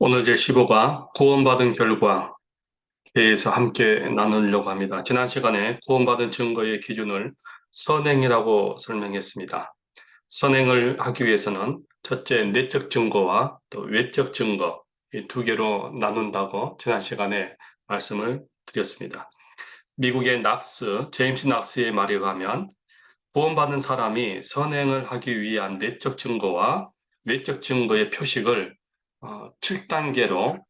오늘 제15과 구원받은 결과에 대해서 함께 나누려고 합니다. 지난 시간에 구원받은 증거의 기준을 선행이라고 설명했습니다. 선행을 하기 위해서는 첫째 내적 증거와 또 외적 증거 이 두 개로 나눈다고 지난 시간에 말씀을 드렸습니다. 미국의 제임스 낙스의 말에 의하면 구원받은 사람이 선행을 하기 위한 내적 증거와 외적 증거의 표식을 7단계로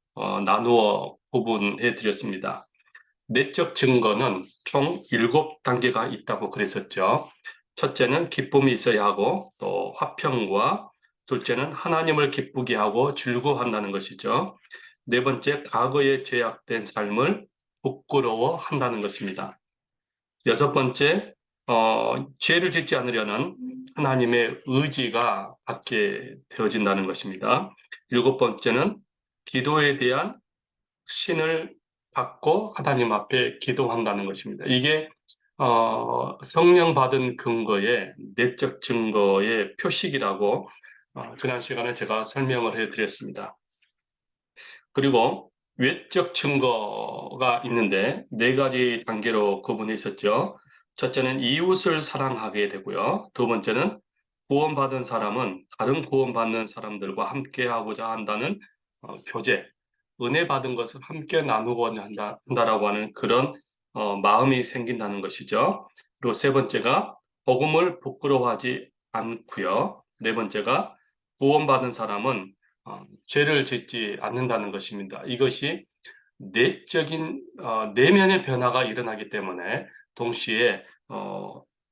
나누어 구분해 드렸습니다. 내적 증거는 총 7단계가 있다고 그랬었죠. 첫째는 기쁨이 있어야 하고 또 화평과 둘째는 하나님을 기쁘게 하고 즐거워한다는 것이죠. 네 번째, 과거의 죄악된 삶을 부끄러워한다는 것입니다. 여섯 번째, 죄를 짓지 않으려는 하나님의 의지가 갖게 되어진다는 것입니다. 일곱 번째는 기도에 대한 신을 받고 하나님 앞에 기도한다는 것입니다. 이게 성령 받은 근거의 내적 증거의 표식이라고 지난 시간에 제가 설명을 해드렸습니다. 그리고 외적 증거가 있는데 네 가지 단계로 구분해 있었죠. 첫째는 이웃을 사랑하게 되고요. 두 번째는 구원받은 사람은 다른 구원받는 사람들과 함께 하고자 한다는 교제, 은혜 받은 것을 함께 나누고자 한다라고 하는 그런 마음이 생긴다는 것이죠. 그리고 세 번째가 복음을 부끄러워하지 않고요. 네 번째가 구원받은 사람은 죄를 짓지 않는다는 것입니다. 이것이 내적인 내면의 변화가 일어나기 때문에 동시에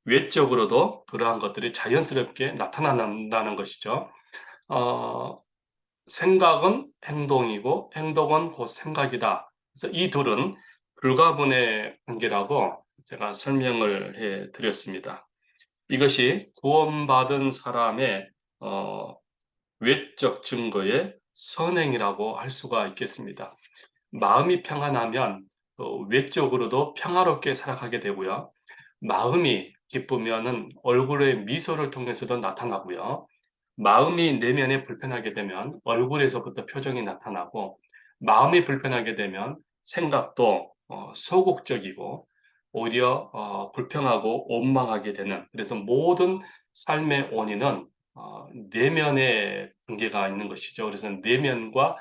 외적으로도 그러한 것들이 자연스럽게 나타난다는 것이죠. 어, 생각은 행동이고 행동은 곧 생각이다. 그래서 이 둘은 불가분의 관계라고 제가 설명을 해 드렸습니다. 이것이 구원받은 사람의 어, 외적 증거의 선행이라고 할 수가 있겠습니다. 마음이 평안하면 외적으로도 평화롭게 살아가게 되고요. 마음이 기쁘면은 얼굴의 미소를 통해서도 나타나고요. 마음이 내면에 불편하게 되면 얼굴에서부터 표정이 나타나고, 마음이 불편하게 되면 생각도 소극적이고 오히려 불평하고 원망하게 되는, 그래서 모든 삶의 원인은 내면의 관계가 있는 것이죠. 그래서 내면과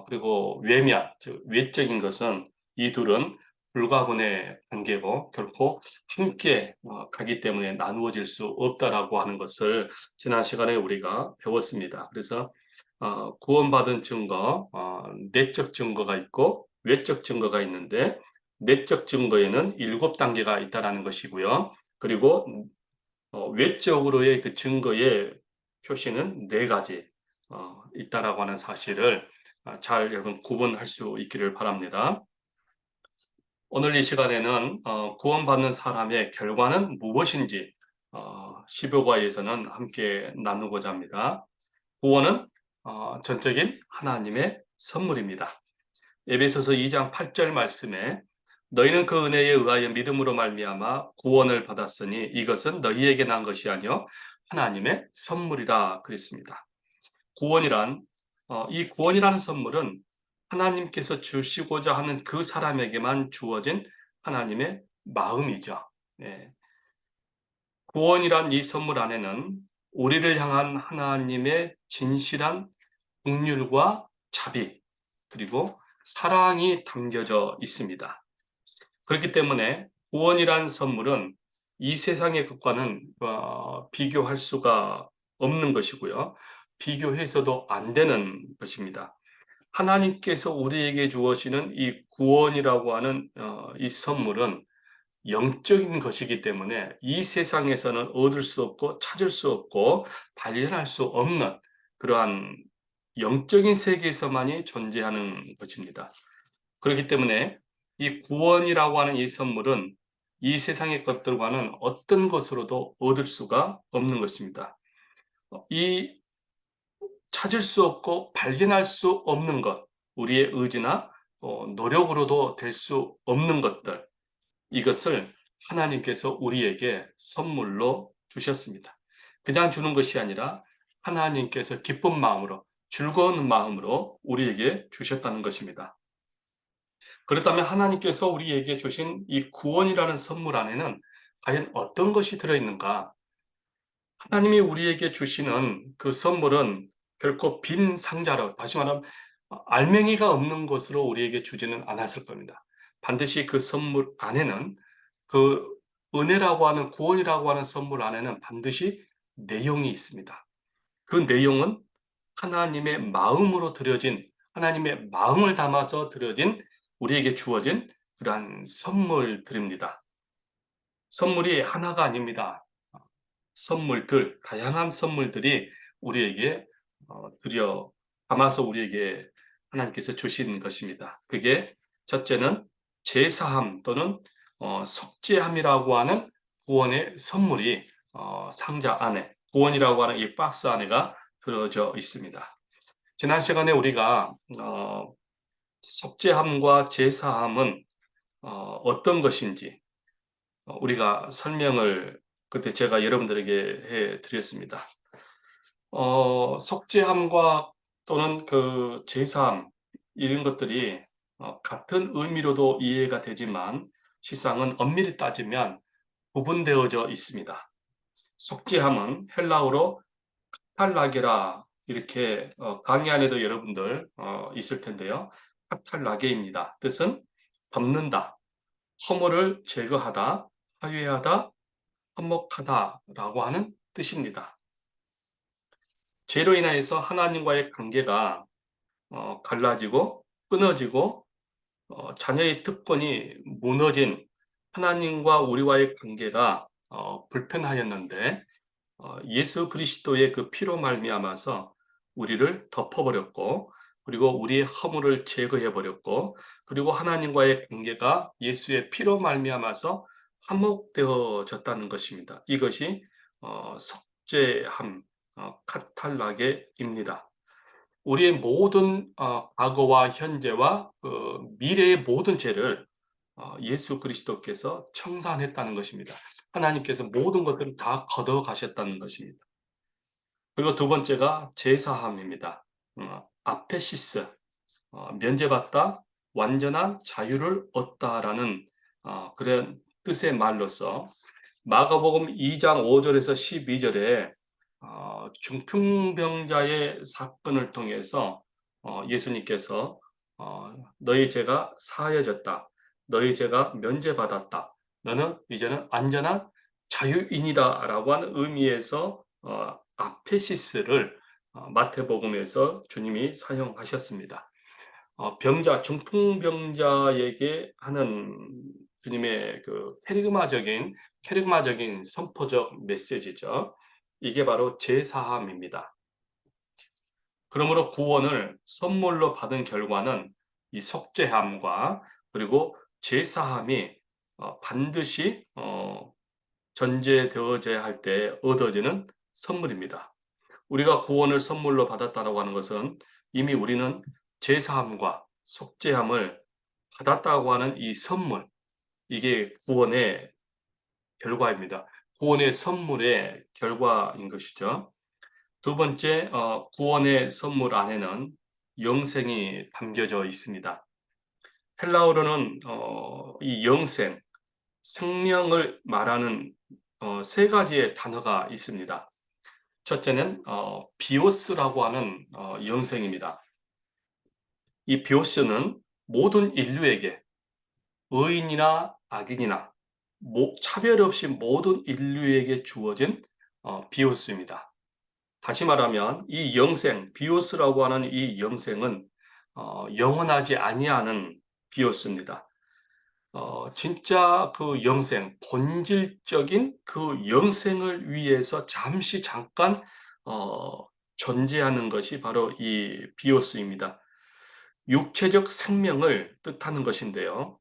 그리고 외면, 즉 외적인 것은, 이 둘은 불가분의 관계고 결코 함께 가기 때문에 나누어질 수 없다라고 하는 것을 지난 시간에 우리가 배웠습니다. 그래서 구원받은 증거, 내적 증거가 있고 외적 증거가 있는데, 내적 증거에는 7단계가 있다라는 것이고요. 그리고 외적으로의 그 증거의 표시는 4가지 있다라고 하는 사실을 잘 여러분 구분할 수 있기를 바랍니다. 오늘 이 시간에는 구원받는 사람의 결과는 무엇인지 15과에서는 함께 나누고자 합니다. 구원은 전적인 하나님의 선물입니다. 에베소서 2장 8절 말씀에 너희는 그 은혜에 의하여 믿음으로 말미암아 구원을 받았으니 이것은 너희에게 난 것이 아니요 하나님의 선물이라 그랬습니다. 구원이란 이 구원이라는 선물은 하나님께서 주시고자 하는 그 사람에게만 주어진 하나님의 마음이죠. 예. 구원이란 이 선물 안에는 우리를 향한 하나님의 진실한 긍휼과 자비, 그리고 사랑이 담겨져 있습니다. 그렇기 때문에 구원이란 선물은 이 세상의 것과는 비교할 수가 없는 것이고요. 비교해서도 안 되는 것입니다. 하나님께서 우리에게 주어지는 이 구원이라고 하는 이 선물은 영적인 것이기 때문에 이 세상에서는 얻을 수 없고 찾을 수 없고 발견할 수 없는 그러한 영적인 세계에서만이 존재하는 것입니다. 그렇기 때문에 이 구원이라고 하는 이 선물은 이 세상의 것들과는 어떤 것으로도 얻을 수가 없는 것입니다. 이 찾을 수 없고 발견할 수 없는 것, 우리의 의지나 노력으로도 될 수 없는 것들, 이것을 하나님께서 우리에게 선물로 주셨습니다. 그냥 주는 것이 아니라 하나님께서 기쁜 마음으로 즐거운 마음으로 우리에게 주셨다는 것입니다. 그렇다면 하나님께서 우리에게 주신 이 구원이라는 선물 안에는 과연 어떤 것이 들어있는가? 하나님이 우리에게 주시는 그 선물은 결코 빈 상자로, 다시 말하면 알맹이가 없는 것으로 우리에게 주지는 않았을 겁니다. 반드시 그 선물 안에는, 그 은혜라고 하는, 구원이라고 하는 선물 안에는 반드시 내용이 있습니다. 그 내용은 하나님의 마음으로 드려진, 하나님의 마음을 담아서 드려진, 우리에게 주어진 그러한 선물들입니다. 선물이 하나가 아닙니다. 선물들, 다양한 선물들이 우리에게 드려 담아서 우리에게 하나님께서 주신 것입니다. 그게 첫째는 제사함 또는 속죄함이라고 하는 구원의 선물이 상자 안에, 구원이라고 하는 이 박스 안에가 들어져 있습니다. 지난 시간에 우리가 속죄함과 제사함은 어떤 것인지 우리가 설명을 그때 제가 여러분들에게 해 드렸습니다. 속죄함과 또는 그 제사함, 이런 것들이 같은 의미로도 이해가 되지만 실상은 엄밀히 따지면 구분되어져 있습니다. 속죄함은 헬라어로 카탈라게라, 이렇게 강의 안에도 여러분들 있을 텐데요. 카탈라게입니다. 뜻은 덮는다, 허물을 제거하다, 화해하다, 화목하다라고 하는 뜻입니다. 죄로 인하여서 하나님과의 관계가 갈라지고 끊어지고 자녀의 특권이 무너진, 하나님과 우리와의 관계가 불편하였는데 예수 그리스도의 그 피로 말미암아서 우리를 덮어버렸고, 그리고 우리의 허물을 제거해 버렸고, 그리고 하나님과의 관계가 예수의 피로 말미암아서 화목되어졌다는 것입니다. 이것이 속죄함, 카탈라게입니다. 우리의 모든 과거와 현재와 미래의 모든 죄를 예수 그리스도께서 청산했다는 것입니다. 하나님께서 모든 것들을 다 걷어 가셨다는 것입니다. 그리고 두 번째가 제사함입니다. 아페시스, 면제받다, 완전한 자유를 얻다라는 그런 뜻의 말로서 마가복음 2장 5절에서 12절에 중풍병자의 사건을 통해서 예수님께서 너희 죄가 사하여졌다, 너희 죄가 면제받았다, 너는 이제는 안전한 자유인이다 라고 하는 의미에서 아페시스를 마태복음에서 주님이 사용하셨습니다. 병자, 중풍병자에게 하는 주님의 그 캐리그마적인 선포적 메시지죠. 이게 바로 제사함입니다. 그러므로 구원을 선물로 받은 결과는 이 속죄함과 그리고 제사함이 반드시 전제되어져야 할 때 얻어지는 선물입니다. 우리가 구원을 선물로 받았다라고 하는 것은 이미 우리는 제사함과 속죄함을 받았다고 하는 이 선물, 이게 구원의 결과입니다. 구원의 선물의 결과인 것이죠. 두 번째, 구원의 선물 안에는 영생이 담겨져 있습니다. 헬라어로는 이 영생, 생명을 말하는 세 가지의 단어가 있습니다. 첫째는 비오스라고 하는 영생입니다. 이 비오스는 모든 인류에게, 의인이나 악인이나 차별 없이 모든 인류에게 주어진 비오스입니다. 다시 말하면 이 영생, 비오스라고 하는 이 영생은 영원하지 아니하는 비오스입니다. 진짜 그 영생, 본질적인 그 영생을 위해서 잠깐 존재하는 것이 바로 이 비오스입니다. 육체적 생명을 뜻하는 것인데요.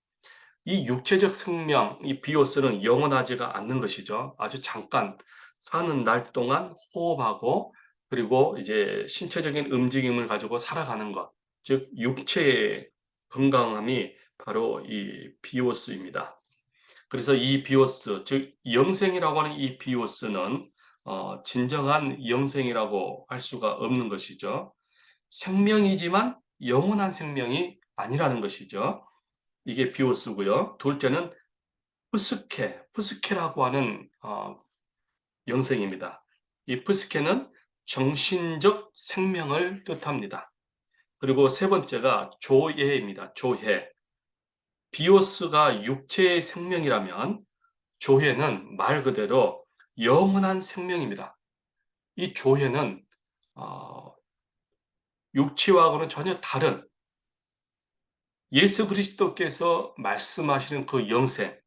이 육체적 생명, 이 비오스는 영원하지가 않는 것이죠. 아주 잠깐 사는 날 동안 호흡하고, 그리고 이제 신체적인 움직임을 가지고 살아가는 것, 즉 육체의 건강함이 바로 이 비오스입니다. 그래서 이 비오스, 즉 영생이라고 하는 이 비오스는 진정한 영생이라고 할 수가 없는 것이죠. 생명이지만 영원한 생명이 아니라는 것이죠. 이게 비오스고요. 둘째는 푸스케라고 하는 영생입니다. 이 푸스케는 정신적 생명을 뜻합니다. 그리고 세 번째가 조해입니다. 조해. 비오스가 육체의 생명이라면 조해는 말 그대로 영원한 생명입니다. 이 조해는 어, 육체와는 전혀 다른 예수 그리스도께서 말씀하시는 그 영생,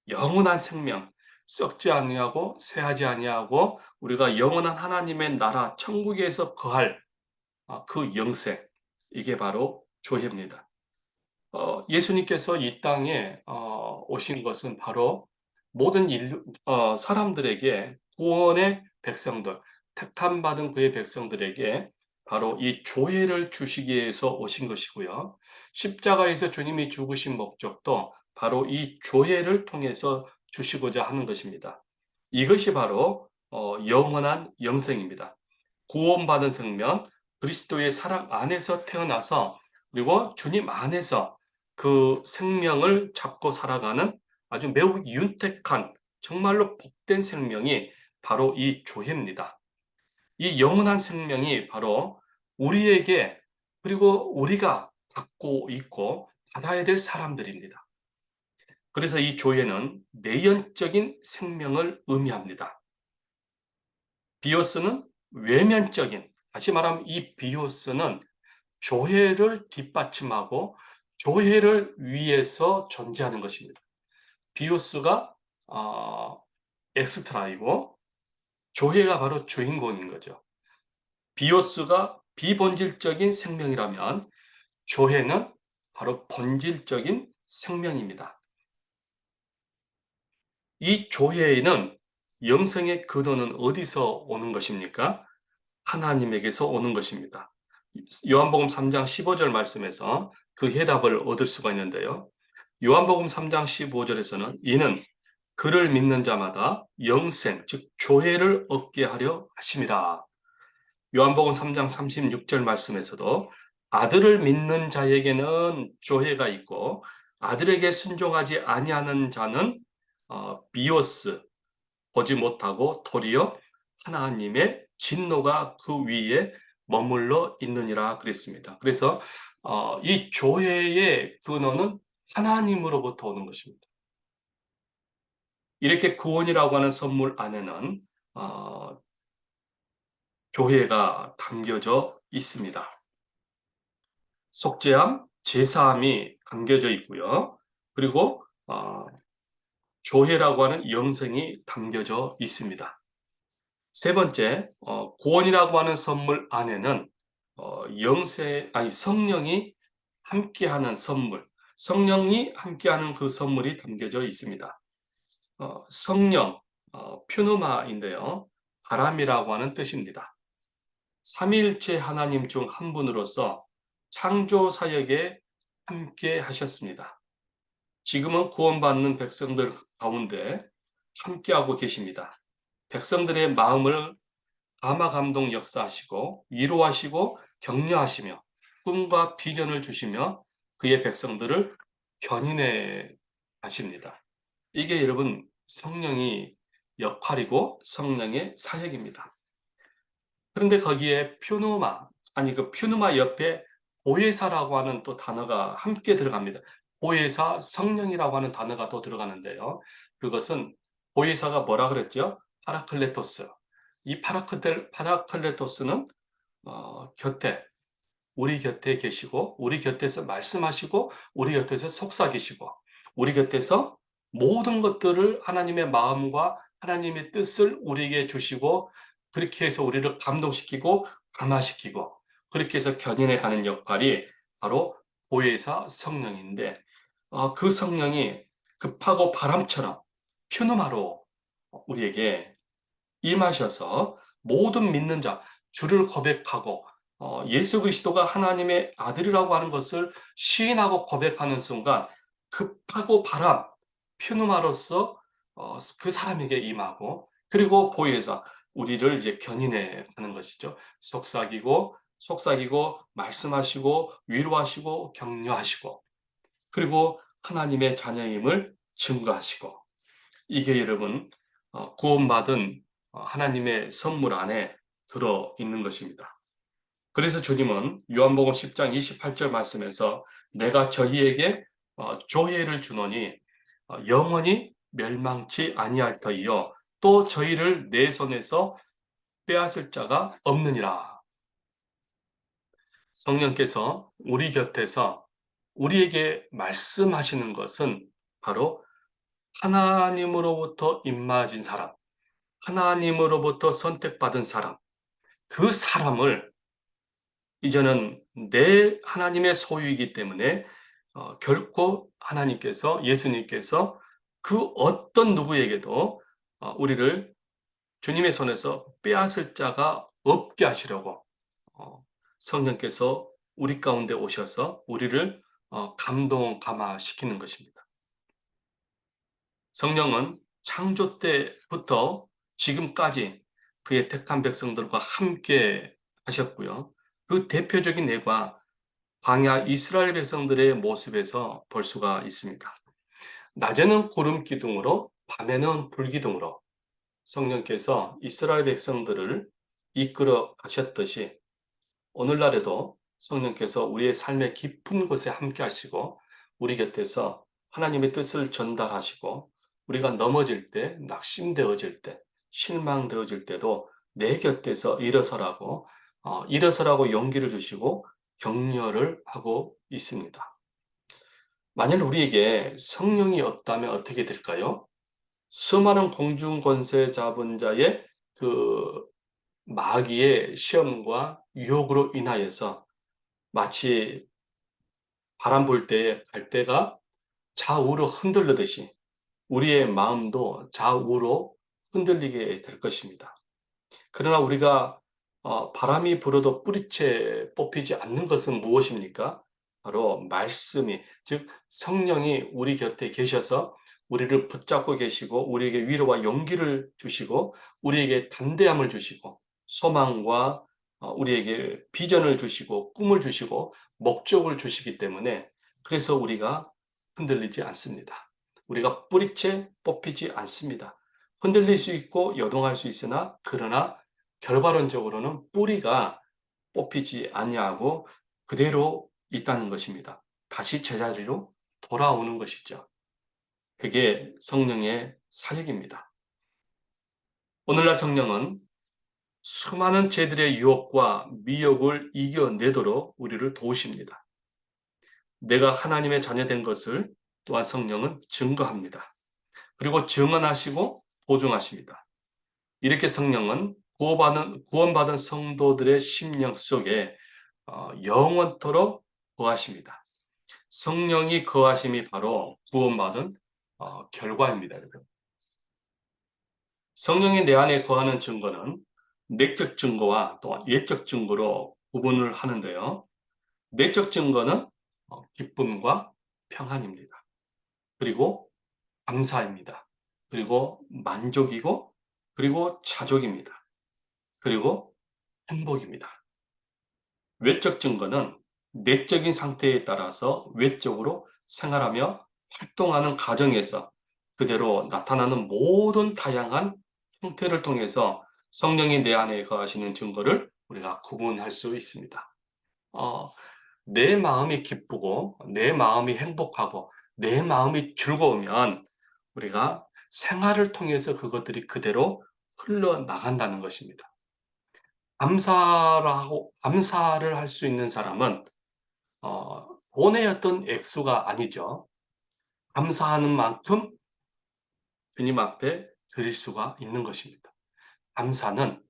영원한 생명, 썩지 아니하고 쇠하지 아니하고 우리가 영원한 하나님의 나라 천국에서 거할 그 영생, 이게 바로 조해입니다. 예수님께서 이 땅에 오신 것은 바로 모든 사람들에게 구원의 백성들, 택함 받은 그의 백성들에게 바로 이 조회를 주시기 위해서 오신 것이고요. 십자가에서 주님이 죽으신 목적도 바로 이 조회를 통해서 주시고자 하는 것입니다. 이것이 바로 영원한 영생입니다. 구원받은 생명, 그리스도의 사랑 안에서 태어나서 그리고 주님 안에서 그 생명을 잡고 살아가는 아주 매우 윤택한 정말로 복된 생명이 바로 이 조회입니다. 이 영원한 생명이 바로 우리에게 그리고 우리가 갖고 있고 받아야 될 사람들입니다. 그래서 이 조회는 내연적인 생명을 의미합니다. 비오스는 외면적인, 다시 말하면 이 비오스는 조회를 뒷받침하고 조회를 위해서 존재하는 것입니다. 비오스가 엑스트라이고 조회가 바로 주인공인 거죠. 비오스가 비본질적인 생명이라면 조회는 바로 본질적인 생명입니다. 이 조회에는 영생의 근원은 어디서 오는 것입니까? 하나님에게서 오는 것입니다. 요한복음 3장 15절 말씀에서 그 해답을 얻을 수가 있는데요. 요한복음 3장 15절에서는 이는 그를 믿는 자마다 영생, 즉 조회를 얻게 하려 하심이라. 요한복음 3장 36절 말씀에서도 아들을 믿는 자에게는 조회가 있고 아들에게 순종하지 아니하는 자는 비오스, 보지 못하고 도리어 하나님의 진노가 그 위에 머물러 있느니라 그랬습니다. 그래서 이 조회의 근원은 하나님으로부터 오는 것입니다. 이렇게 구원이라고 하는 선물 안에는 조회가 담겨져 있습니다. 속죄함, 제사함이 담겨져 있고요. 그리고 조회라고 하는 영생이 담겨져 있습니다. 세 번째, 구원이라고 하는 선물 안에는 성령이 함께하는 선물, 성령이 함께하는 그 선물이 담겨져 있습니다. 성령, 퓨누마인데요. 바람이라고 하는 뜻입니다. 삼위일체 하나님 중 한 분으로서 창조 사역에 함께 하셨습니다. 지금은 구원받는 백성들 가운데 함께하고 계십니다. 백성들의 마음을 감화 감동 역사하시고 위로하시고 격려하시며 꿈과 비전을 주시며 그의 백성들을 견인해 하십니다. 이게 여러분 성령이 역할이고 성령의 사역입니다. 그런데 거기에 그 퓨누마 옆에 보혜사라고 하는 또 단어가 함께 들어갑니다. 보혜사, 성령이라고 하는 단어가 또 들어가는데요. 그것은 보혜사가 뭐라 그랬죠? 파라클레토스. 이 파라클레토스는 우리 곁에 계시고, 우리 곁에서 말씀하시고, 우리 곁에서 속삭이시고, 우리 곁에서 모든 것들을 하나님의 마음과 하나님의 뜻을 우리에게 주시고, 그렇게 해서 우리를 감동시키고, 감화시키고, 그렇게 해서 견인해 가는 역할이 바로 보혜사 성령인데, 그 성령이 급하고 바람처럼 퓨누마로 우리에게 임하셔서 모든 믿는 자, 주를 고백하고 예수 그리스도가 하나님의 아들이라고 하는 것을 시인하고 고백하는 순간 급하고 바람, 퓨누마로서 그 사람에게 임하고 그리고 보혜사, 우리를 이제 견인해 가는 것이죠. 속삭이고 속삭이고 말씀하시고 위로하시고 격려하시고 그리고 하나님의 자녀임을 증거하시고 이게 여러분 구원받은 하나님의 선물 안에 들어 있는 것입니다. 그래서 주님은 요한복음 10장 28절 말씀에서 내가 저희에게 조회를 주노니 영원히 멸망치 아니할 터이요 또 저희를 내 손에서 빼앗을 자가 없느니라. 성령께서 우리 곁에서 우리에게 말씀하시는 것은 바로 하나님으로부터 임마진 사람, 하나님으로부터 선택받은 사람, 그 사람을 이제는 내 하나님의 소유이기 때문에 결코 하나님께서 예수님께서 그 어떤 누구에게도 우리를 주님의 손에서 빼앗을 자가 없게 하시려고 성령께서 우리 가운데 오셔서 우리를 감동감화시키는 것입니다. 성령은 창조 때부터 지금까지 그의 택한 백성들과 함께 하셨고요. 그 대표적인 예가 광야 이스라엘 백성들의 모습에서 볼 수가 있습니다. 낮에는 구름 기둥으로 밤에는 불 기둥으로 성령께서 이스라엘 백성들을 이끌어 가셨듯이 오늘날에도 성령께서 우리의 삶의 깊은 곳에 함께 하시고 우리 곁에서 하나님의 뜻을 전달하시고 우리가 넘어질 때, 낙심되어질 때, 실망되어질 때도 내 곁에서 일어서라고 용기를 주시고 격려를 하고 있습니다. 만약 우리에게 성령이 없다면 어떻게 될까요? 수많은 공중 권세 잡은 자의 그 마귀의 시험과 유혹으로 인하여서 마치 바람 불 때에 갈대가 좌우로 흔들리듯이 우리의 마음도 좌우로 흔들리게 될 것입니다. 그러나 우리가 바람이 불어도 뿌리채 뽑히지 않는 것은 무엇입니까? 바로 말씀이, 즉 성령이 우리 곁에 계셔서 우리를 붙잡고 계시고 우리에게 위로와 용기를 주시고 우리에게 담대함을 주시고 소망과 우리에게 비전을 주시고 꿈을 주시고 목적을 주시기 때문에 그래서 우리가 흔들리지 않습니다. 우리가 뿌리채 뽑히지 않습니다. 흔들릴 수 있고 요동할 수 있으나 그러나 결과론적으로는 뿌리가 뽑히지 아니하고 그대로 있다는 것입니다. 다시 제자리로 돌아오는 것이죠. 그게 성령의 사역입니다. 오늘날 성령은 수많은 죄들의 유혹과 미혹을 이겨내도록 우리를 도우십니다. 내가 하나님의 자녀된 것을 또한 성령은 증거합니다. 그리고 증언하시고 보증하십니다. 이렇게 성령은 구원받은 성도들의 심령 속에 영원토록 거하십니다. 성령이 거하심이 바로 구원받은 결과입니다. 성령이 내 안에 거하는 증거는 내적 증거와 또 예적 증거로 구분을 하는데요. 내적 증거는 기쁨과 평안입니다. 그리고 감사입니다. 그리고 만족이고 그리고 자족입니다. 그리고 행복입니다. 외적 증거는 내적인 상태에 따라서 외적으로 생활하며 활동하는 과정에서 그대로 나타나는 모든 다양한 형태를 통해서 성령이 내 안에 거하시는 증거를 우리가 구분할 수 있습니다. 내 마음이 기쁘고 내 마음이 행복하고 내 마음이 즐거우면 우리가 생활을 통해서 그것들이 그대로 흘러나간다는 것입니다. 감사를 할 수 있는 사람은 돈의 어떤 액수가 아니죠. 감사하는 만큼 주님 앞에 드릴 수가 있는 것입니다. 감사는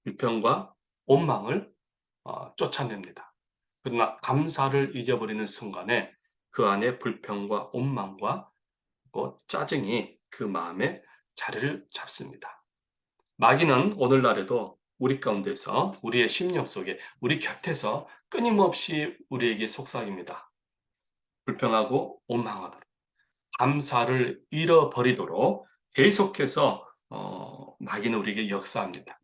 불평과 원망을 쫓아냅니다. 그러나 감사를 잊어버리는 순간에 그 안에 불평과 원망과 짜증이 그 마음에 자리를 잡습니다. 마귀는 오늘날에도 우리 가운데서 우리의 심령 속에 우리 곁에서 끊임없이 우리에게 속삭입니다. 불평하고 원망하도록 감사를 잃어버리도록 계속해서 마귀는 우리에게 역사합니다.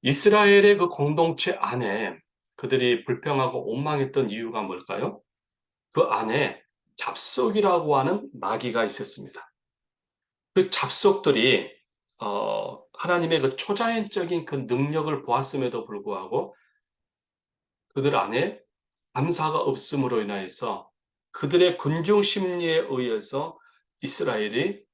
이스라엘의 그 공동체 안에 그들이 불평하고 원망했던 이유가 뭘까요? 그 안에 잡속이라고 하는 마귀가 있었습니다. 그 잡속들이 하나님의 그 초자연적인 그 능력을 보았음에도 불구하고 그들 안에 감사가 없음으로 인하여서 그들의 군중 심리에 의해서 이스라엘이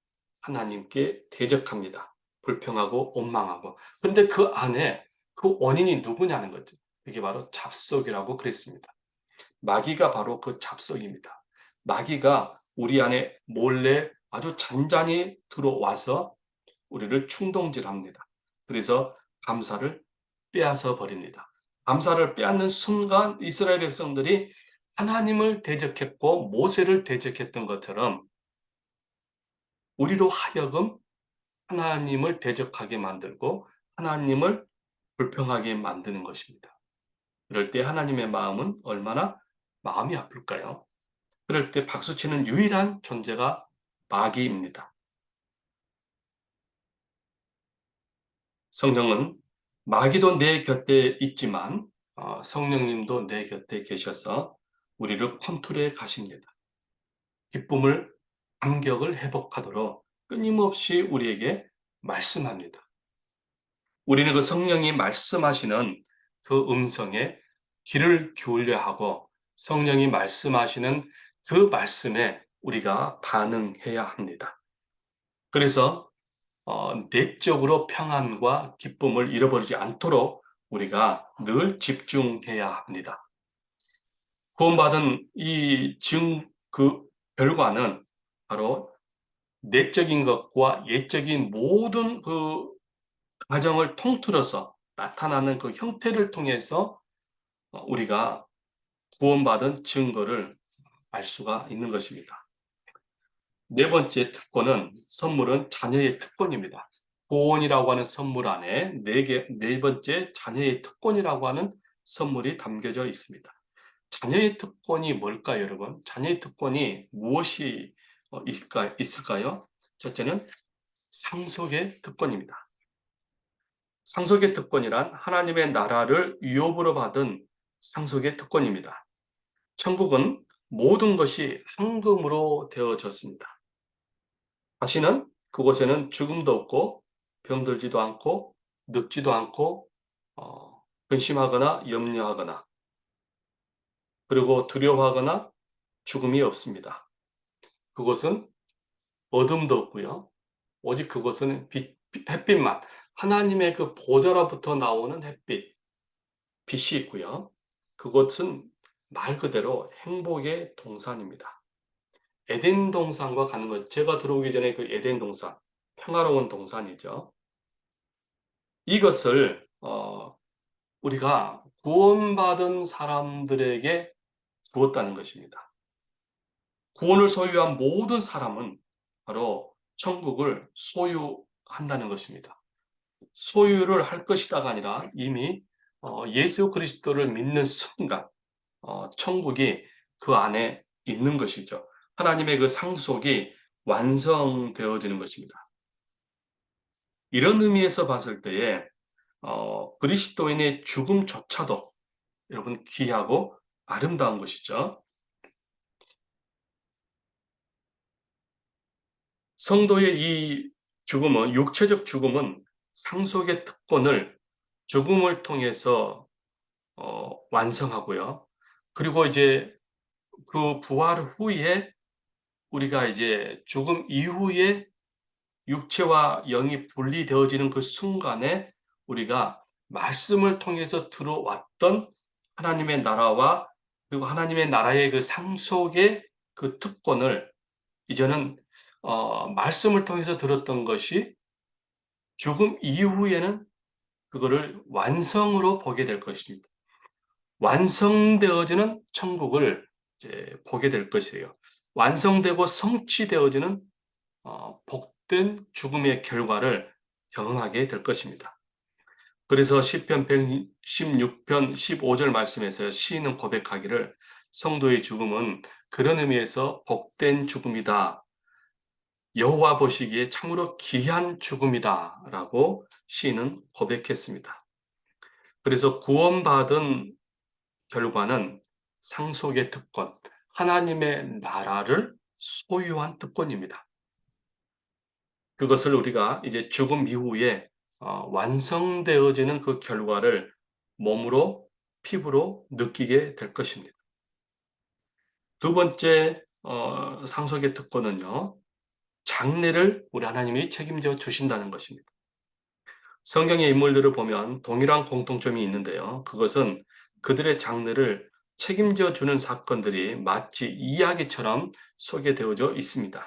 하나님께 대적합니다. 불평하고 원망하고. 그런데 그 안에 그 원인이 누구냐는 거죠. 그게 바로 잡속이라고 그랬습니다. 마귀가 바로 그 잡속입니다. 마귀가 우리 안에 몰래 아주 잔잔히 들어와서 우리를 충동질합니다. 그래서 감사를 빼앗아 버립니다. 감사를 빼앗는 순간 이스라엘 백성들이 하나님을 대적했고 모세를 대적했던 것처럼 우리로 하여금 하나님을 대적하게 만들고 하나님을 불평하게 만드는 것입니다. 그럴 때 하나님의 마음은 얼마나 마음이 아플까요? 그럴 때 박수치는 유일한 존재가 마귀입니다. 성령은 마귀도 내 곁에 있지만 성령님도 내 곁에 계셔서 우리를 컨트롤해 가십니다. 기쁨을, 감격을 회복하도록 끊임없이 우리에게 말씀합니다. 우리는 그 성령이 말씀하시는 그 음성에 귀를 기울여 하고 성령이 말씀하시는 그 말씀에 우리가 반응해야 합니다. 그래서 내적으로 평안과 기쁨을 잃어버리지 않도록 우리가 늘 집중해야 합니다. 구원받은 그 결과는 바로 내적인 것과 예적인 모든 그 과정을 통틀어서 나타나는 그 형태를 통해서 우리가 구원받은 증거를 알 수가 있는 것입니다. 네 번째 특권은 선물은 자녀의 특권입니다. 구원이라고 하는 선물 안에 네 번째 자녀의 특권이라고 하는 선물이 담겨져 있습니다. 자녀의 특권이 뭘까요, 여러분? 자녀의 특권이 무엇이 있을까요? 첫째는 상속의 특권입니다. 상속의 특권이란 하나님의 나라를 유업으로 받은 상속의 특권입니다. 천국은 모든 것이 황금으로 되어졌습니다. 다시는 그곳에는 죽음도 없고 병들지도 않고 늙지도 않고 근심하거나 염려하거나 그리고 두려워하거나 죽음이 없습니다. 그곳은 어둠도 없고요. 오직 그곳은 햇빛만 하나님의 그 보좌로부터 나오는 햇빛, 빛이 있고요. 그곳은 말 그대로 행복의 동산입니다. 에덴 동산과 같은 것, 제가 들어오기 전에 그 에덴 동산, 평화로운 동산이죠. 이것을 우리가 구원받은 사람들에게 주었다는 것입니다. 구원을 소유한 모든 사람은 바로 천국을 소유한다는 것입니다. 소유를 할 것이다가 아니라 이미 예수 그리스도를 믿는 순간 천국이 그 안에 있는 것이죠. 하나님의 그 상속이 완성되어지는 것입니다. 이런 의미에서 봤을 때에 그리스도인의 죽음조차도 여러분 귀하고 아름다운 것이죠. 성도의 이 죽음은 육체적 죽음은 상속의 특권을 죽음을 통해서 완성하고요. 그리고 이제 그 부활 후에 우리가 이제 죽음 이후에 육체와 영이 분리되어지는 그 순간에 우리가 말씀을 통해서 들어왔던 하나님의 나라와 그리고 하나님의 나라의 그 상속의 그 특권을 이제는 말씀을 통해서 들었던 것이 죽음 이후에는 그거를 완성으로 보게 될 것입니다. 완성되어지는 천국을 이제 보게 될 것이에요. 완성되고 성취되어지는 복된 죽음의 결과를 경험하게 될 것입니다. 그래서 시편 116편 15절 말씀에서 시인은 고백하기를 성도의 죽음은 그런 의미에서 복된 죽음이다. 여호와 보시기에 참으로 귀한 죽음이다라고 시인은 고백했습니다. 그래서 구원받은 결과는 상속의 특권, 하나님의 나라를 소유한 특권입니다. 그것을 우리가 이제 죽음 이후에 완성되어지는 그 결과를 몸으로, 피부로 느끼게 될 것입니다. 두 번째 상속의 특권은요, 장래를 우리 하나님이 책임져 주신다는 것입니다. 성경의 인물들을 보면 동일한 공통점이 있는데요. 그것은 그들의 장래를 책임져 주는 사건들이 마치 이야기처럼 소개되어져 있습니다.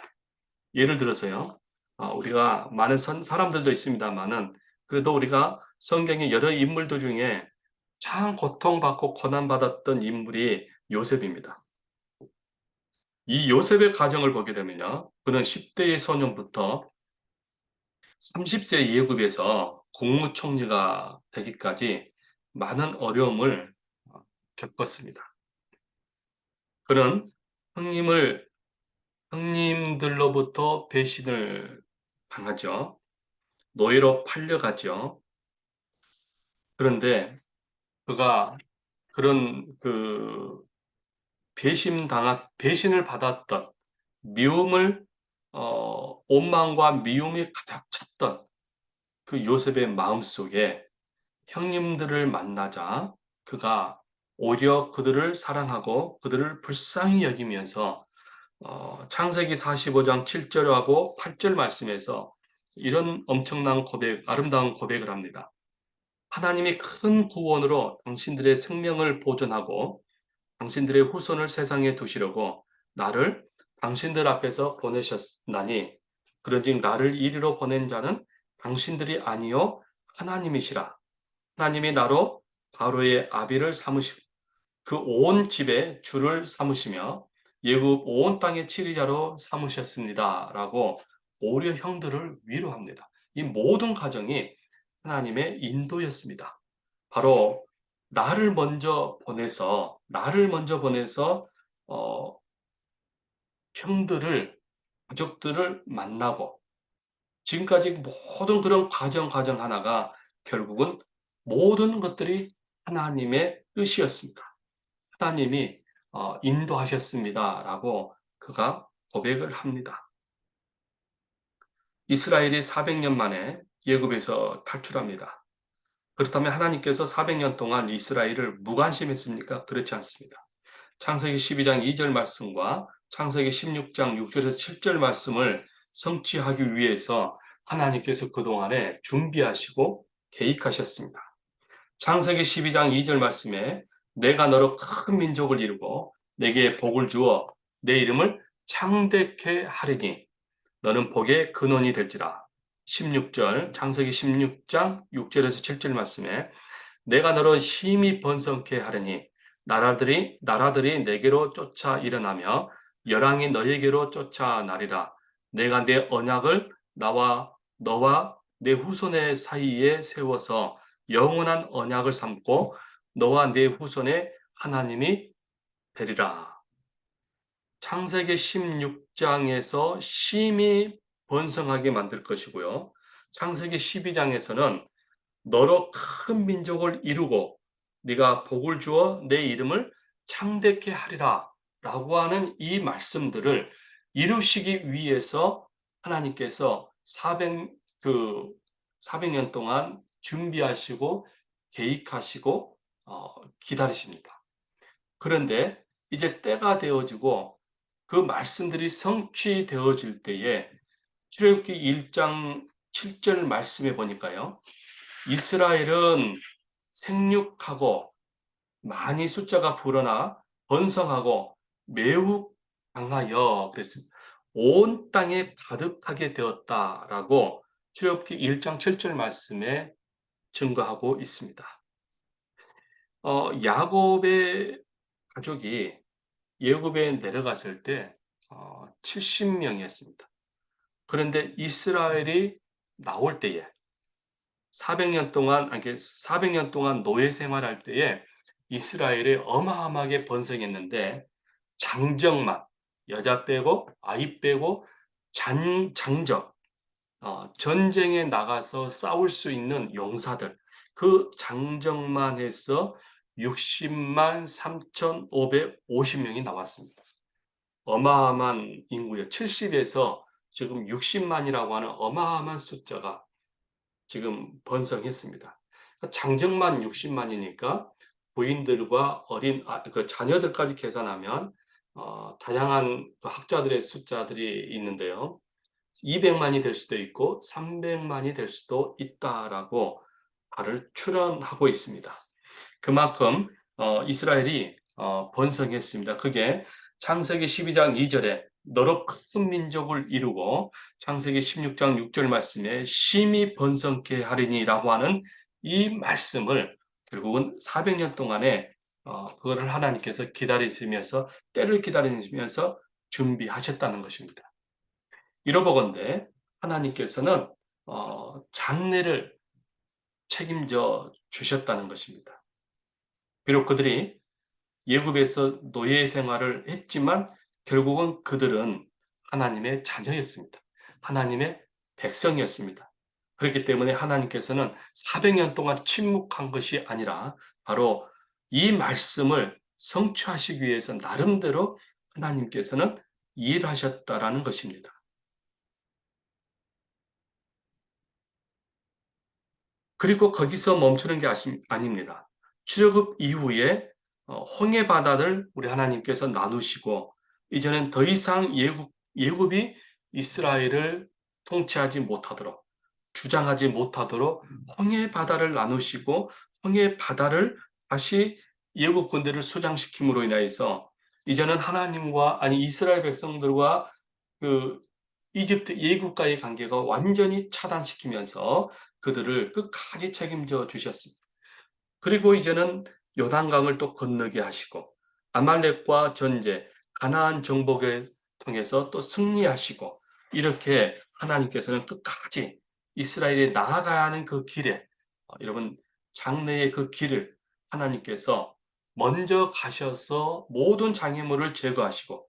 예를 들어서요. 우리가 많은 사람들도 있습니다만은 그래도 우리가 성경의 여러 인물들 중에 참 고통받고 고난받았던 인물이 요셉입니다. 이 요셉의 가정을 보게 되면요. 그는 10대의 소년부터 30세 예굽에서 국무총리가 되기까지 많은 어려움을 겪었습니다. 그는 형님들로부터 배신을 당하죠. 노예로 팔려가죠. 그런데 그가 그런 배신을 받았던 미움을 원망과 미움이 가득 찼던 그 요셉의 마음속에 형님들을 만나자 그가 오히려 그들을 사랑하고 그들을 불쌍히 여기면서 창세기 45장 7절하고 8절 말씀에서 이런 엄청난 아름다운 고백을 합니다. 하나님이 큰 구원으로 당신들의 생명을 보존하고 당신들의 후손을 세상에 두시려고 나를 당신들 앞에서 보내셨나니 그런즉 나를 이리로 보낸 자는 당신들이 아니요 하나님이시라. 하나님이 나로 바로의 아비를 삼으시고 그 온 집에 주를 삼으시며 예굽 온 땅의 치리자로 삼으셨습니다. 라고 오히려 형들을 위로합니다. 이 모든 과정이 하나님의 인도였습니다. 바로 나를 먼저 보내서 어, 형들을 가족들을 만나고 지금까지 모든 그런 과정 하나가 결국은 모든 것들이 하나님의 뜻이었습니다. 하나님이 인도하셨습니다라고 그가 고백을 합니다. 이스라엘이 400년 만에 예굽에서 탈출합니다. 그렇다면 하나님께서 400년 동안 이스라엘을 무관심했습니까? 그렇지 않습니다. 창세기 12장 2절 말씀과 창세기 16장 6절에서 7절 말씀을 성취하기 위해서 하나님께서 그동안에 준비하시고 계획하셨습니다. 창세기 12장 2절 말씀에 내가 너로 큰 민족을 이루고 내게 복을 주어 내 이름을 창대케 하리니 너는 복의 근원이 될지라. 16절 창세기 16장 6절에서 7절 말씀에 내가 너로 힘이 번성케 하리니 나라들이 내게로 쫓아 일어나며 열왕이 너에게로 쫓아 나리라. 내가 내 언약을 너와 내 후손의 사이에 세워서 영원한 언약을 삼고 너와 내 후손의 하나님이 되리라. 창세기 16장에서 심히 번성하게 만들 것이고요. 창세기 12장에서는 너로 큰 민족을 이루고 네가 복을 주어 내 이름을 창대케 하리라 라고 하는 이 말씀들을 이루시기 위해서 하나님께서 400년 동안 준비하시고 계획하시고 기다리십니다. 그런데 이제 때가 되어지고 그 말씀들이 성취되어질 때에 출애굽기 1장 7절 말씀에 보니까요. 이스라엘은 생육하고 많이 숫자가 불어나 번성하고 매우 강하여 그랬습니다. 온 땅에 가득하게 되었다라고 출애굽기 1장 7절 말씀에 증거하고 있습니다. 야곱의 가족이 예굽에 내려갔을 때 70명이었습니다. 그런데 이스라엘이 나올 때에 400년 동안 노예 생활할 때에 이스라엘이 어마어마하게 번성했는데 장정만 여자 빼고 아이 빼고 장적 전쟁에 나가서 싸울 수 있는 용사들 그 장정만 해서 60만 3,550명이 나왔습니다. 어마어마한 인구요. 70에서 지금 60만이라고 하는 어마어마한 숫자가 지금 번성했습니다. 장정만 60만이니까 부인들과 그 자녀들까지 계산하면 다양한 학자들의 숫자들이 있는데요. 200만이 될 수도 있고 300만이 될 수도 있다라고 다를 추론하고 있습니다. 그만큼 이스라엘이 번성했습니다. 그게 창세기 12장 2절에 너로 큰 민족을 이루고 창세기 16장 6절 말씀에 심히 번성케 하리니라고 하는 이 말씀을 결국은 400년 동안에 그거를 하나님께서 기다리시면서 때를 기다리시면서 준비하셨다는 것입니다. 이러보건대 하나님께서는 장래를 책임져 주셨다는 것입니다. 비록 그들이 예굽에서 노예 생활을 했지만 결국은 그들은 하나님의 자녀였습니다. 하나님의 백성이었습니다. 그렇기 때문에 하나님께서는 400년 동안 침묵한 것이 아니라 바로 이 말씀을 성취하시기 위해서 나름대로 하나님께서는 일하셨다라는 것입니다. 그리고 거기서 멈추는 게 아닙니다. 출애굽 이후에 홍해 바다를 우리 하나님께서 나누시고 이제는 더 이상 예굽이 이스라엘을 통치하지 못하도록 주장하지 못하도록 홍해 바다를 나누시고 홍해 바다를 다시 예굽 군대를 수장시킴으로 인하여서 이제는 이스라엘 백성들과 그 이집트 예국과의 관계가 완전히 차단시키면서 그들을 끝까지 책임져 주셨습니다. 그리고 이제는 요단강을 또 건너게 하시고 아말렉과 전제, 가나안 정복을 통해서 또 승리하시고 이렇게 하나님께서는 끝까지 이스라엘이 나아가야 하는 그 길에 여러분 장래의 그 길을 하나님께서 먼저 가셔서 모든 장애물을 제거하시고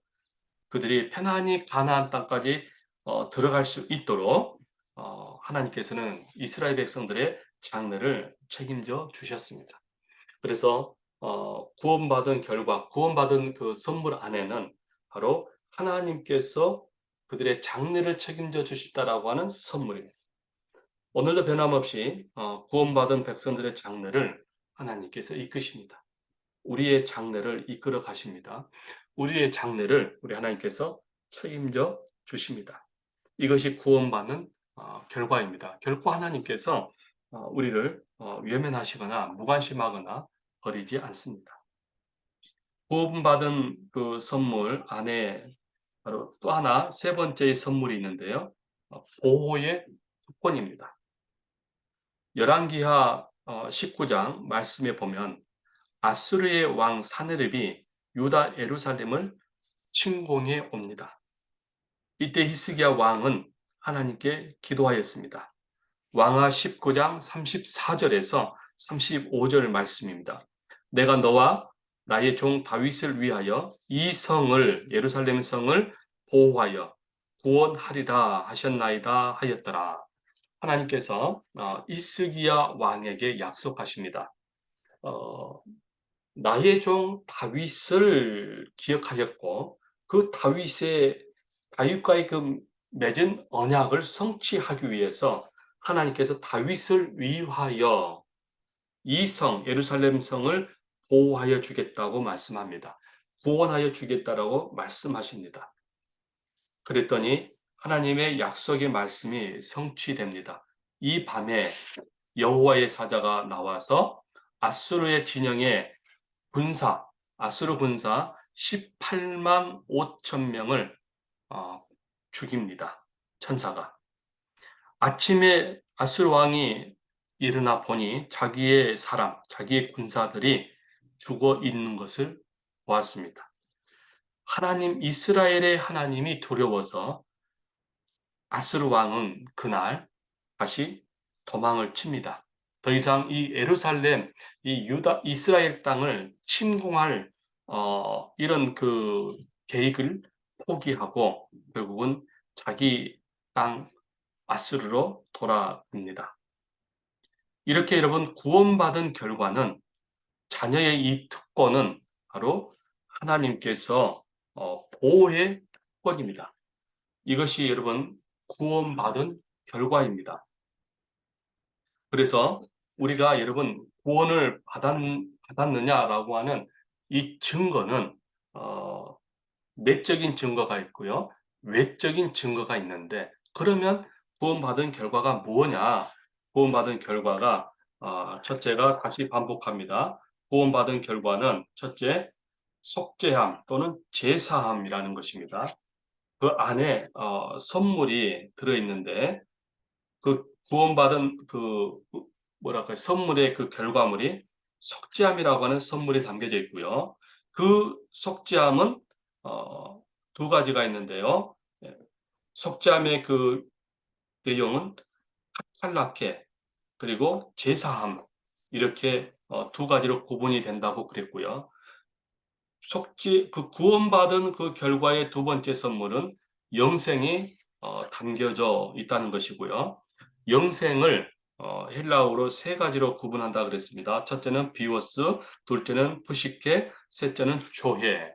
그들이 편안히 가나안 땅까지 들어갈 수 있도록 하나님께서는 이스라엘 백성들의 장래를 책임져 주셨습니다. 그래서 구원받은 결과, 구원받은 그 선물 안에는 바로 하나님께서 그들의 장래를 책임져 주시다라고 하는 선물입니다. 오늘도 변함없이 구원받은 백성들의 장래를 하나님께서 이끄십니다. 우리의 장래를 이끌어 가십니다. 우리의 장래를 우리 하나님께서 책임져 주십니다. 이것이 구원받는 결과입니다. 결코 하나님께서 우리를 외면하시거나 무관심하거나 버리지 않습니다. 구원받은 그 선물 안에 바로 또 하나 세 번째의 선물이 있는데요. 보호의 특권입니다. 열왕기하 19장 말씀에 보면 아수르의 왕 사네립이 유다 예루살렘을 침공해 옵니다. 이때 히스기야 왕은 하나님께 기도하였습니다. 왕하 19장 34절에서 35절 말씀입니다. 내가 너와 나의 종 다윗을 위하여 이 성을 예루살렘 성을 보호하여 구원하리라 하셨나이다 하였더라. 하나님께서 히스기야 왕에게 약속하십니다. 어, 나의 종 다윗을 기억하였고 그 다윗과의 그 맺은 언약을 성취하기 위해서 하나님께서 다윗을 위하여 이 성, 예루살렘 성을 보호하여 주겠다고 말씀합니다. 구원하여 주겠다라고 말씀하십니다. 그랬더니 하나님의 약속의 말씀이 성취됩니다. 이 밤에 여호와의 사자가 나와서 아수르의 진영에 아수르 군사 18만 5천 명을 죽입니다. 천사가. 아침에 아수르 왕이 일어나 보니 자기의 군사들이 죽어 있는 것을 보았습니다. 이스라엘의 하나님이 두려워서 아수르 왕은 그날 다시 도망을 칩니다. 더 이상 이 예루살렘, 이스라엘 땅을 침공할 이런 그 계획을 포기하고 결국은 자기 땅 아수르로 돌아옵니다. 이렇게 여러분 구원받은 결과는 자녀의 이 특권은 바로 하나님께서 보호의 특권입니다. 이것이 여러분 구원받은 결과입니다. 그래서 우리가 여러분 구원을 받았느냐라고 하는 이 증거는 어, 내적인 증거가 있고요. 외적인 증거가 있는데 그러면 구원받은 결과가 뭐냐? 구원받은 결과가 첫째가 다시 반복합니다. 구원받은 결과는 첫째 속죄함 또는 제사함이라는 것입니다. 그 안에 선물이 들어있는데 그 구원받은 그 뭐랄까요 선물의 그 결과물이 속죄함이라고 하는 선물이 담겨져 있고요. 그 속죄함은 어, 두 가지가 있는데요. 예, 속죄함의 그 내용은 탈락해 그리고 제사함 이렇게 두 가지로 구분이 된다고 그랬고요. 그 구원받은 그 결과의 두 번째 선물은 영생이 담겨져 있다는 것이고요. 영생을 헬라어로 세 가지로 구분한다 그랬습니다. 첫째는 비오스, 둘째는 푸시케, 셋째는 조회.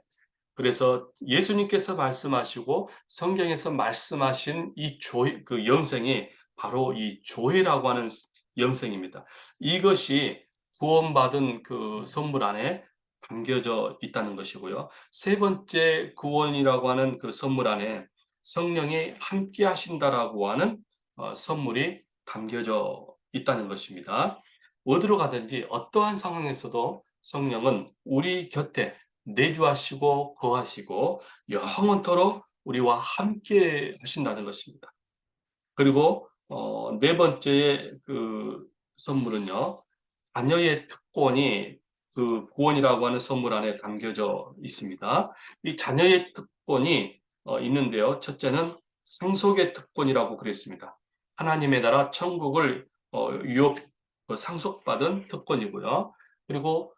그래서 예수님께서 말씀하시고 성경에서 말씀하신 이 그 영생이 바로 이 조회라고 하는 영생입니다. 이것이 구원받은 그 선물 안에 담겨져 있다는 것이고요. 세 번째 구원이라고 하는 그 선물 안에 성령이 함께 하신다라고 하는 선물이 담겨져 있다는 것입니다. 어디로 가든지 어떠한 상황에서도 성령은 우리 곁에 내주하시고 거하시고 영원토록 우리와 함께 하신다는 것입니다. 그리고 네 번째 그 선물은요. 자녀의 특권이 그 구원이라고 하는 선물 안에 담겨져 있습니다. 이 자녀의 특권이 있는데요. 첫째는 상속의 특권이라고 그랬습니다. 하나님의 나라 천국을 상속받은 특권이고요. 그리고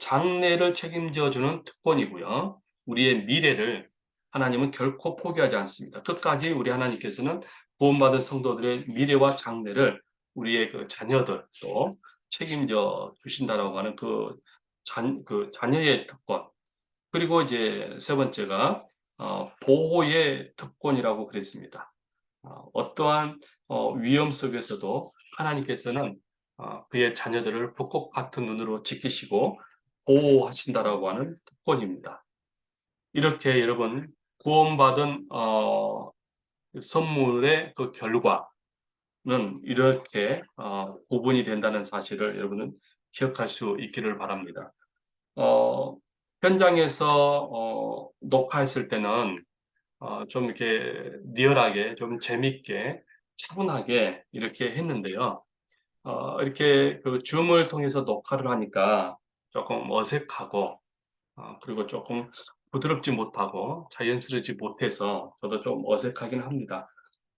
장래를 책임져 주는 특권이고요. 우리의 미래를 하나님은 결코 포기하지 않습니다. 끝까지 우리 하나님께서는 구원받은 성도들의 미래와 장래를 우리의 그 자녀들 또 책임져 주신다라고 하는 그 자녀의 특권. 그리고 이제 세 번째가 보호의 특권이라고 그랬습니다. 어떠한 위험 속에서도 하나님께서는 그의 자녀들을 북극 같은 눈으로 지키시고 보호하신다라고 하는 특권입니다. 이렇게 여러분 구원받은 선물의 그 결과는 이렇게 구분이 된다는 사실을 여러분은 기억할 수 있기를 바랍니다. 어, 현장에서 녹화했을 때는 좀 이렇게 리얼하게, 좀 재밌게, 차분하게 이렇게 했는데요. 이렇게 그 줌을 통해서 녹화를 하니까 조금 어색하고, 그리고 조금 부드럽지 못하고 자연스럽지 못해서 저도 좀 어색하긴 합니다.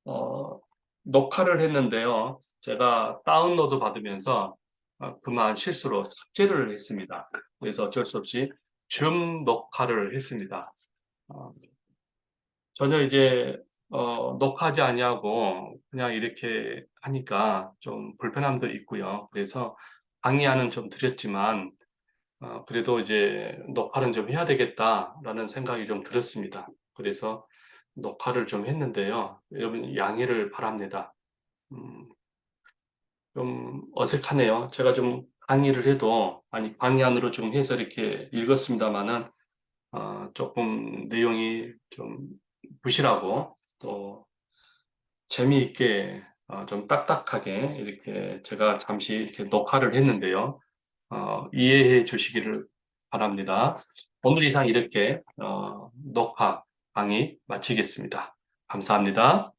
어, 녹화를 했는데요. 제가 다운로드 받으면서 그만 실수로 삭제를 했습니다. 그래서 어쩔 수 없이 줌 녹화를 했습니다. 어, 전혀 이제 녹화하지 아니하고 그냥 이렇게 하니까 좀 불편함도 있고요. 그래서 강의안은 좀 드렸지만 그래도 이제 녹화는 좀 해야 되겠다라는 생각이 좀 들었습니다. 그래서 녹화를 좀 했는데요. 여러분 양해를 바랍니다. 음, 좀 어색하네요. 제가 좀 강의를 해도 아니 강의안으로 좀 해서 이렇게 읽었습니다만은 조금 내용이 좀 부실하고 또 재미있게 좀 딱딱하게 이렇게 제가 잠시 이렇게 녹화를 했는데요. 이해해 주시기를 바랍니다. 오늘 이상 이렇게 녹화 강의 마치겠습니다. 감사합니다.